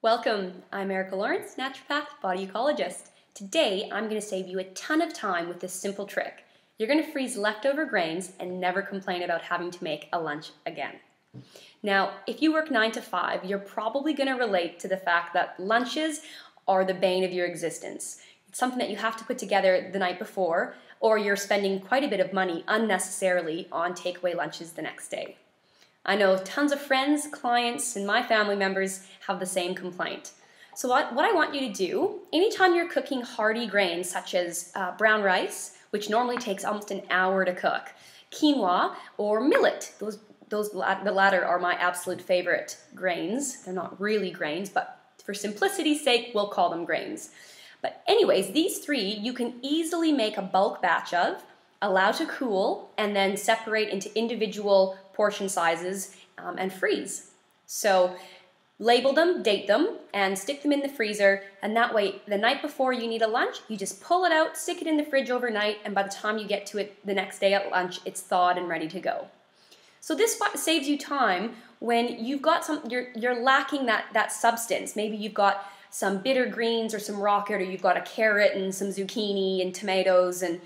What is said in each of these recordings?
Welcome, I'm Erica Lawrence, naturopath, body ecologist. Today, I'm going to save you a ton of time with this simple trick. You're going to freeze leftover grains and never complain about having to make a lunch again. Now, if you work 9 to 5, you're probably going to relate to the fact that lunches are the bane of your existence. It's something that you have to put together the night before, or you're spending quite a bit of money unnecessarily on takeaway lunches the next day. I know tons of friends, clients, and my family members have the same complaint. So what I want you to do, anytime you're cooking hearty grains such as brown rice, which normally takes almost an hour to cook, quinoa, or millet, the latter are my absolute favorite grains. They're not really grains, but for simplicity's sake, we'll call them grains. But anyways, these three you can easily make a bulk batch of, allow to cool, and then separate into individual portion sizes and freeze. So label them, date them, and stick them in the freezer, and that way the night before you need a lunch, you just pull it out, stick it in the fridge overnight, and by the time you get to it the next day at lunch, it's thawed and ready to go. So this saves you time when you've got you're lacking that substance. Maybe you've got some bitter greens or some rocket, or you've got a carrot and some zucchini and tomatoes, and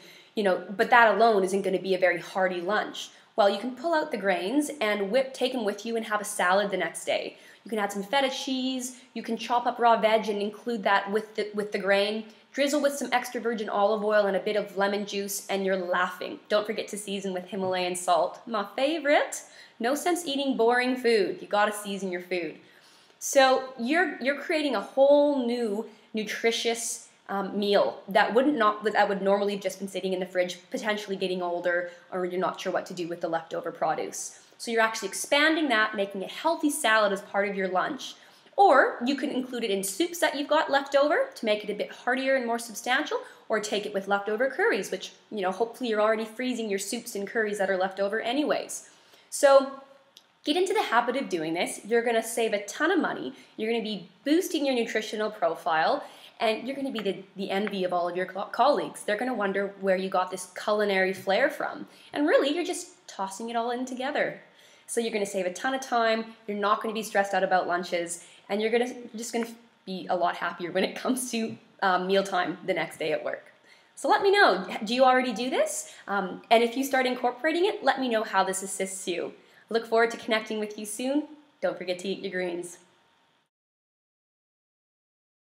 but that alone isn't going to be a very hearty lunch. Well, you can pull out the grains and take them with you and have a salad the next day. You can add some feta cheese, you can chop up raw veg and include that with the grain, drizzle with some extra virgin olive oil and a bit of lemon juice, and you're laughing. Don't forget to season with Himalayan salt, my favorite. No sense eating boring food. You gotta season your food. So you're creating a whole new nutritious meal that would normally have just been sitting in the fridge, potentially getting older, or you're not sure what to do with the leftover produce. So you're actually expanding that, making a healthy salad as part of your lunch. Or you can include it in soups that you've got left over to make it a bit heartier and more substantial, or take it with leftover curries, which, hopefully you're already freezing your soups and curries that are left over anyways. So get into the habit of doing this. You're going to save a ton of money. You're going to be boosting your nutritional profile, and you're going to be the envy of all of your colleagues. They're going to wonder where you got this culinary flair from. And really, you're just tossing it all in together. So you're going to save a ton of time. You're not going to be stressed out about lunches, and you're just going to be a lot happier when it comes to mealtime the next day at work. So let me know, do you already do this? And if you start incorporating it, let me know how this assists you. Look forward to connecting with you soon. Don't forget to eat your greens.